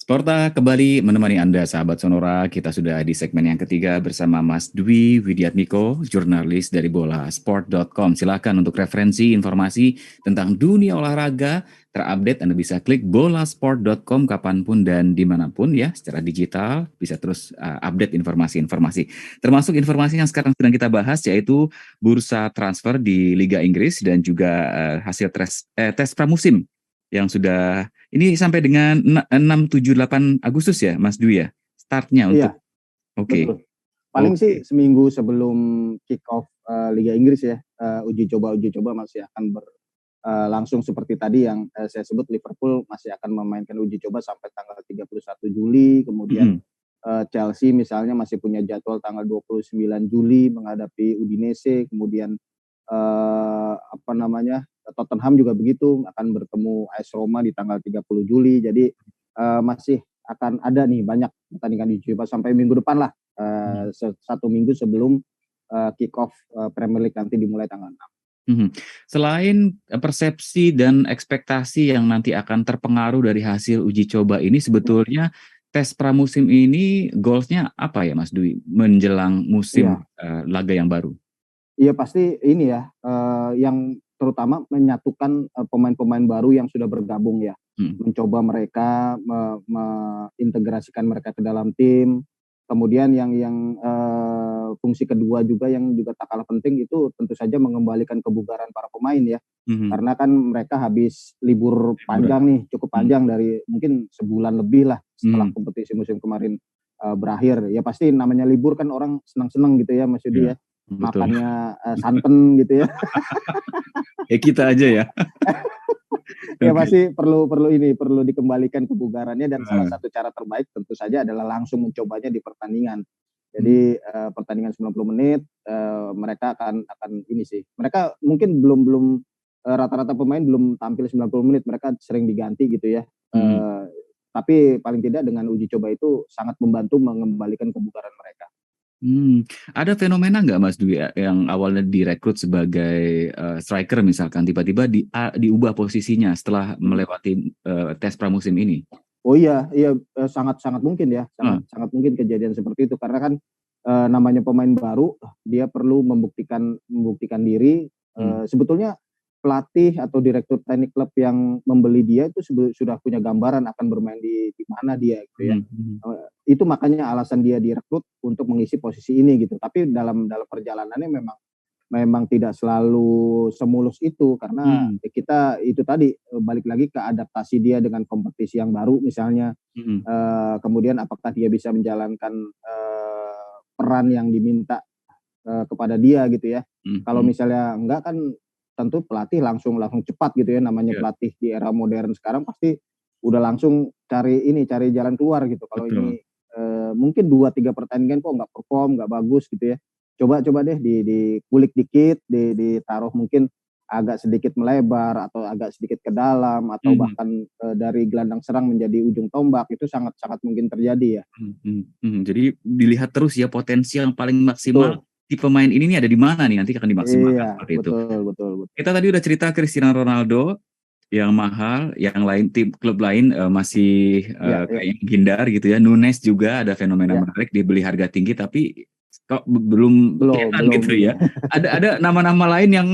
Sporta kembali menemani Anda, sahabat Sonora. Kita sudah di segmen yang ketiga bersama Mas Dwi Widiatmiko, jurnalis dari bolasport.com. Silakan untuk referensi informasi tentang dunia olahraga terupdate. Anda bisa klik bolasport.com kapanpun dan dimanapun ya, secara digital. Bisa terus update informasi-informasi. Termasuk informasi yang sekarang sedang kita bahas, yaitu bursa transfer di Liga Inggris dan juga hasil tes pramusim yang sudah ini sampai dengan 6, 7, 8 Agustus ya, Mas Dwi ya? Startnya untuk, Iya, oke. betul. Paling sih Oke. seminggu sebelum kick off Liga Inggris ya, uji coba masih akan langsung seperti tadi yang saya sebut. Liverpool masih akan memainkan uji coba sampai tanggal 31 Juli, kemudian Mhm. Chelsea misalnya masih punya jadwal tanggal 29 Juli menghadapi Udinese, kemudian Tottenham juga begitu, akan bertemu AS Roma di tanggal 30 Juli. Jadi masih akan ada nih banyak pertandingan uji coba sampai minggu depan lah, Mhm. 1 minggu sebelum kick off Premier League nanti dimulai tanggal 6. Mhm. Selain persepsi dan ekspektasi yang nanti akan terpengaruh dari hasil uji coba ini, sebetulnya tes pramusim ini goals-nya apa ya, Mas Dwi, menjelang musim Iya. laga yang baru? Iya pasti ini ya, yang terutama menyatukan pemain-pemain baru yang sudah bergabung ya. Mhm. Mencoba mereka mengintegrasikan mereka ke dalam tim. Kemudian yang fungsi kedua juga yang juga tak kalah penting itu tentu saja mengembalikan kebugaran para pemain ya. Mhm. Karena kan mereka habis libur Liburan. panjang nih, cukup Mhm. panjang dari mungkin sebulan lebih lah setelah Mhm. kompetisi musim kemarin berakhir. Ya pasti namanya libur kan orang senang-senang gitu ya Mas Yudi Iya, ya. betul. Makannya santen gitu ya. Ya kita aja ya. Ya Oke. pasti perlu dikembalikan kebugarannya, dan salah satu cara terbaik tentu saja adalah langsung mencobanya di pertandingan. Mhm. Jadi pertandingan 90 menit mereka akan ini sih. Mereka mungkin belum rata-rata pemain belum tampil 90 menit, mereka sering diganti gitu ya. Mhm. Tapi paling tidak dengan uji coba itu sangat membantu mengembalikan kebugaran mereka. Ada fenomena nggak, Mas Dwi, yang awalnya direkrut sebagai striker misalkan, tiba-tiba diubah posisinya setelah Mhm. melewati tes pramusim ini? Oh iya iya, sangat sangat mungkin ya, Heeh. sangat sangat mungkin kejadian seperti itu karena kan, namanya pemain baru, dia perlu membuktikan diri. Mmm. Sebetulnya pelatih atau direktur teknik klub yang membeli dia itu sudah punya gambaran akan bermain di mana dia gitu ya. Mhm. Mhm. Itu makanya alasan dia direkrut untuk mengisi posisi ini gitu. Tapi dalam dalam perjalanannya memang tidak selalu semulus itu, karena Mmm. kita itu tadi, balik lagi ke adaptasi dia dengan kompetisi yang baru misalnya, Mhm. kemudian apakah dia bisa menjalankan peran yang diminta kepada dia gitu ya. Mhm. Kalau Mhm. misalnya enggak kan tentu pelatih langsung langsung cepat gitu ya, namanya Iya, pelatih di era modern sekarang pasti udah langsung cari jalan keluar gitu. Kalau betul. ini mungkin 2, 3 pertandingan kok nggak perform, nggak bagus gitu ya. Coba deh dikulik dikit, ditaruh mungkin agak sedikit melebar atau agak sedikit ke dalam atau Mhm. bahkan dari gelandang serang menjadi ujung tombak, itu sangat sangat mungkin terjadi ya. Mhm. Mhm. Mhm. Jadi dilihat terus ya potensi yang paling maksimal Betul. si pemain ini nih ada di mana nih, nanti akan dimaksimalkan Iya, seperti itu. betul betul betul. Kita tadi udah cerita Cristiano Ronaldo yang mahal, yang lain tim klub lain masih Iya iya kayaknya menghindar gitu ya. Nunes juga ada fenomena iya. menarik, dibeli harga tinggi tapi kok belum Belum kelihatan belum gitu ini. ya. Ada nama-nama lain yang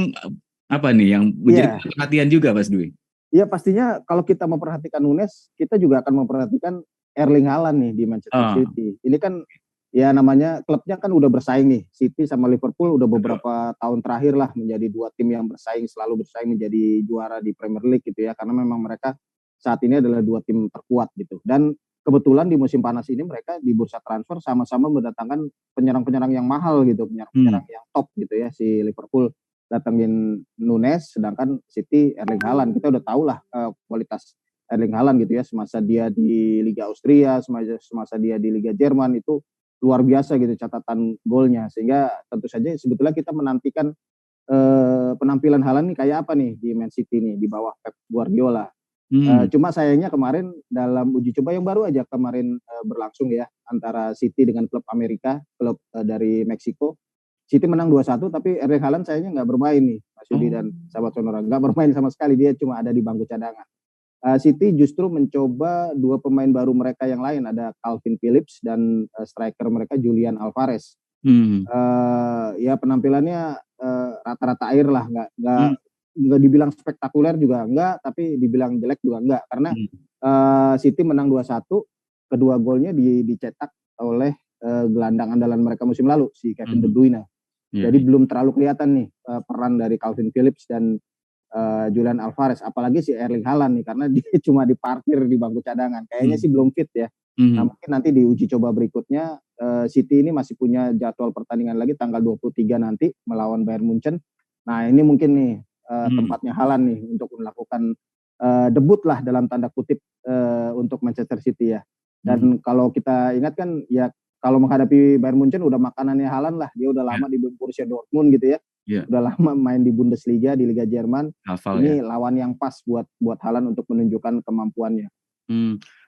apa nih yang menjadi Iya. perhatian juga, Mas Dwi? Iya pastinya kalau kita memperhatikan Nunes, kita juga akan memperhatikan Erling Haaland nih di Manchester Oh, City. Ini kan ya namanya klubnya kan udah bersaing nih, City sama Liverpool udah betul. beberapa tahun terakhir lah menjadi 2 tim yang selalu bersaing menjadi juara di Premier League gitu ya, karena memang mereka saat ini adalah 2 tim terkuat gitu. Dan kebetulan di musim panas ini mereka di bursa transfer sama-sama mendatangkan penyerang-penyerang yang mahal gitu, Mmm. penyerang-penyerang yang top gitu ya. Si Liverpool datengin Nunes, sedangkan City Erling Haaland. Kita udah tahu lah kualitas Erling Haaland gitu ya, semasa dia di Liga Austria, semasa dia di Liga Jerman itu luar biasa gitu catatan golnya. Sehingga tentu saja sebetulnya kita menantikan penampilan Haaland nih kayak apa nih di Man City nih di bawah Pep Guardiola. Mmm. Cuma sayangnya kemarin dalam uji coba yang baru aja kemarin berlangsung ya antara City dengan klub Amerika, klub dari Meksiko. City menang 2-1 tapi Erling Haaland sayangnya nggak bermain nih, Mas Yudi Oh. dan sahabat Sonora, nggak bermain sama sekali, dia cuma ada di bangku cadangan. City justru mencoba dua pemain baru mereka yang lain, ada Calvin Phillips dan striker mereka Julian Alvarez. Ya penampilannya rata-rata air lah, nggak dibilang spektakuler juga enggak, tapi dibilang jelek juga enggak, karena City menang 2-1, kedua golnya dicetak oleh gelandang andalan mereka musim lalu, si Kevin De Bruyne. Jadi belum terlalu kelihatan nih peran dari Calvin Phillips dan Julian Alvarez, apalagi si Erling Haaland nih, karena dia cuma diparkir di bangku cadangan. Kayaknya sih belum fit ya. Nah mungkin nanti di uji coba berikutnya City ini masih punya jadwal pertandingan lagi tanggal 23 nanti melawan Bayern Munchen. Nah ini mungkin nih tempatnya Haaland nih untuk melakukan debut lah dalam tanda kutip untuk Manchester City ya. Dan kalau kita ingat kan ya, kalau menghadapi Bayern Munchen udah makanannya Haaland lah, dia udah lama di Borussia Dortmund gitu ya. Udah lama main di Bundesliga, di Liga Jerman. Ini lawan yang pas buat Haaland untuk menunjukkan kemampuannya.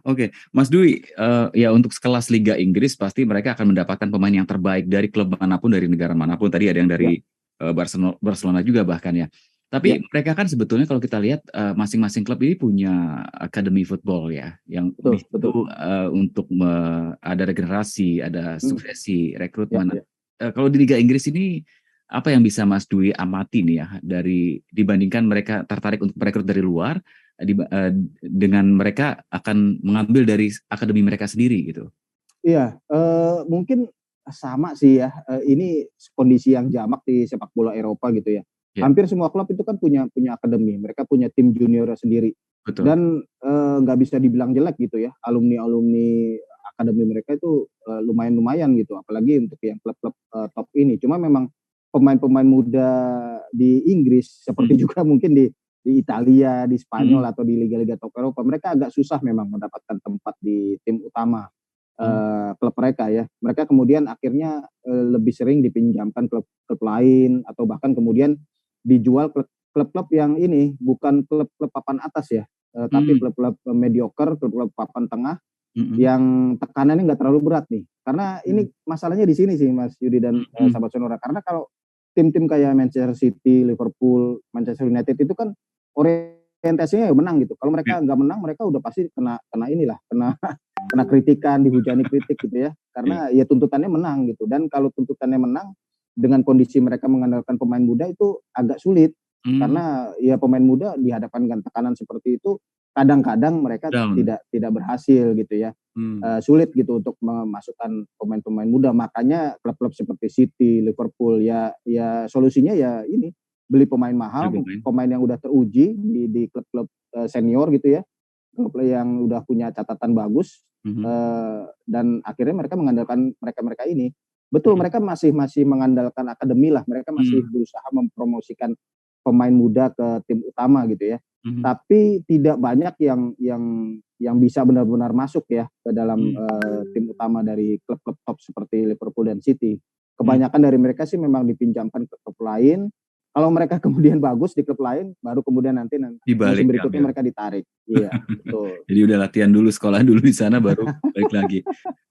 Oke. Mas Dwi, ya untuk sekelas Liga Inggris pasti mereka akan mendapatkan pemain yang terbaik dari klub manapun, dari negara manapun. Tadi ada yang dari Barcelona juga bahkan ya. Tapi mereka kan sebetulnya kalau kita lihat masing-masing klub ini punya akademi football ya, yang betul. Untuk ada regenerasi, ada suksesi, rekrutmen. Kalau di Liga Inggris ini apa yang bisa Mas Dwi amati nih ya, dibandingkan mereka tertarik untuk merekrut dari luar, dengan mereka akan mengambil dari akademi mereka sendiri gitu? Iya, mungkin sama sih ya. Ini kondisi yang jamak di sepak bola Eropa gitu ya. Hampir semua klub itu kan punya akademi, mereka punya tim junior sendiri. Betul. Dan nggak bisa dibilang jelek gitu ya. Alumni akademi mereka itu lumayan gitu, apalagi untuk yang klub-klub top ini. Cuma memang pemain-pemain muda di Inggris seperti juga mungkin di Italia, di Spanyol atau di liga-liga top Eropa, mereka agak susah memang mendapatkan tempat di tim utama klub mereka ya. Mereka kemudian akhirnya lebih sering dipinjamkan klub lain, atau bahkan kemudian dijual klub-klub yang ini bukan klub-klub papan atas ya, tapi klub-klub mediocre, klub-klub papan tengah yang tekanannya nggak terlalu berat nih. Karena ini masalahnya di sini sih Mas Yudi dan sahabat Sonora. Karena kalau tim-tim kayak Manchester City, Liverpool, Manchester United itu kan orientasinya ya menang gitu. Kalau mereka nggak menang, mereka udah pasti kena kritikan, dihujani kritik gitu ya. Karena ya tuntutannya menang gitu. Dan kalau tuntutannya menang, dengan kondisi mereka mengandalkan pemain muda itu agak sulit. Karena ya pemain muda dihadapkan dengan tekanan seperti itu, kadang-kadang mereka tidak berhasil gitu ya. Sulit gitu untuk memasukkan pemain-pemain muda. Makanya klub-klub seperti City, Liverpool ya solusinya ya ini, beli pemain mahal, pemain yang udah teruji di klub-klub senior gitu ya, klub yang udah punya catatan bagus, dan akhirnya mereka mengandalkan mereka ini. Betul, mereka masih mengandalkan akademi lah, mereka masih berusaha mempromosikan pemain muda ke tim utama gitu ya. Tapi tidak banyak yang bisa benar-benar masuk ya ke dalam tim utama dari klub-klub top seperti Liverpool dan City. Kebanyakan dari mereka sih memang dipinjamkan ke klub lain. Kalau mereka kemudian bagus di klub lain, baru kemudian nanti musim berikutnya mereka ditarik. Iya, betul. Jadi udah latihan dulu, sekolah dulu di sana, baru balik lagi.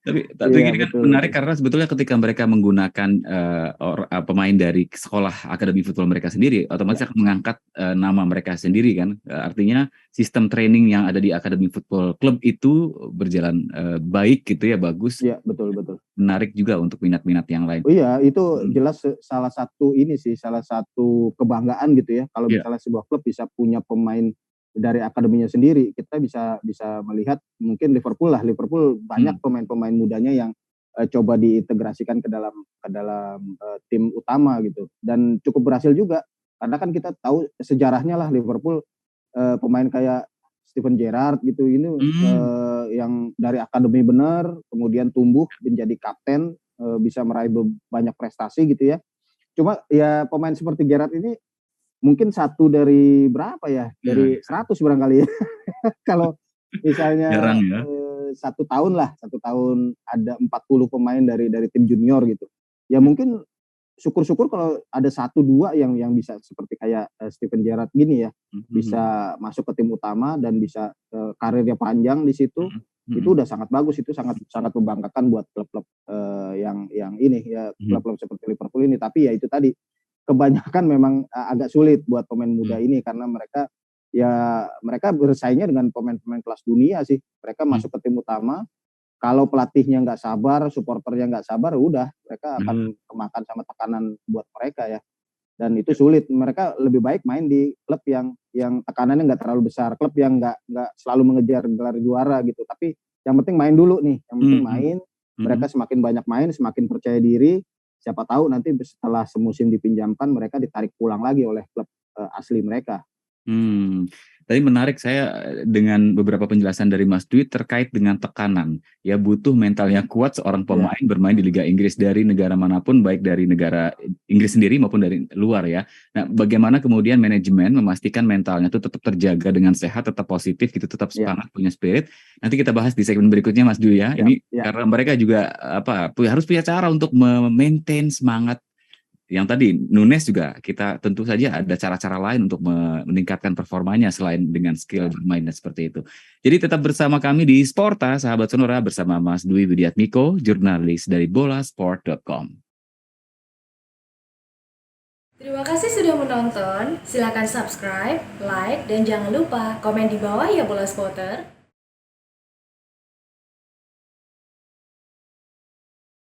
Tapi ini kan menarik karena sebetulnya ketika mereka menggunakan pemain dari sekolah akademi football mereka sendiri, otomatis akan mengangkat nama mereka sendiri kan. Artinya sistem training yang ada di akademi football klub itu berjalan baik gitu ya, bagus. Iya, betul. Menarik juga untuk minat-minat yang lain. Oh iya, itu jelas salah satu kebanggaan gitu ya. Kalau misalnya sebuah klub bisa punya pemain dari akademinya sendiri, kita bisa melihat mungkin Liverpool banyak pemain-pemain mudanya yang coba diintegrasikan ke dalam tim utama gitu, dan cukup berhasil juga. Karena kan kita tahu sejarahnya lah Liverpool, pemain kayak Steven Gerrard gitu ini yang dari akademi benar, kemudian tumbuh menjadi kapten, bisa meraih banyak prestasi gitu ya. Cuma ya pemain seperti Gerrard ini mungkin satu dari berapa ya, dari 100 barangkali ya. Kalau misalnya satu tahun ada 40 pemain dari tim junior gitu. Ya mungkin syukur-syukur kalau ada 1-2 yang bisa seperti kayak Steven Gerrard gini ya, bisa masuk ke tim utama dan bisa karirnya panjang di situ. Itu udah sangat bagus, itu sangat membanggakan buat klub-klub yang ini ya, klub-klub seperti Liverpool ini. Tapi ya itu tadi, kebanyakan memang agak sulit buat pemain muda ini karena mereka ya mereka bersaingnya dengan pemain-pemain kelas dunia sih. Mereka masuk ke tim utama, kalau pelatihnya nggak sabar, supporternya nggak sabar, udah mereka akan kemakan sama tekanan buat mereka ya. Dan itu sulit. Mereka lebih baik main di klub yang tekanannya nggak terlalu besar, klub yang nggak selalu mengejar gelar juara gitu. Tapi yang penting main dulu nih, yang penting main. Mereka semakin banyak main, semakin percaya diri. Siapa tahu nanti setelah semusim dipinjamkan, mereka ditarik pulang lagi oleh klub asli mereka. Tadi menarik saya dengan beberapa penjelasan dari Mas Dwi terkait dengan tekanan. Ya butuh mental yang kuat seorang pemain bermain di Liga Inggris dari negara manapun, baik dari negara Inggris sendiri maupun dari luar ya. Nah, bagaimana kemudian manajemen memastikan mentalnya itu tetap terjaga dengan sehat, tetap positif gitu, tetap semangat, punya spirit. Nanti kita bahas di segmen berikutnya Mas Dwi ya. Ini karena mereka juga harus punya cara untuk memaintain semangat. Yang tadi Nunes juga kita tentu saja ada cara-cara lain untuk meningkatkan performanya selain dengan skill bermainnya seperti itu. Jadi tetap bersama kami di Sporta, sahabat Sonora, bersama Mas Dwi Widiatmiko, jurnalis dari bolasport.com. Terima kasih sudah menonton. Silakan subscribe, like, dan jangan lupa komen di bawah ya Bola Spotter.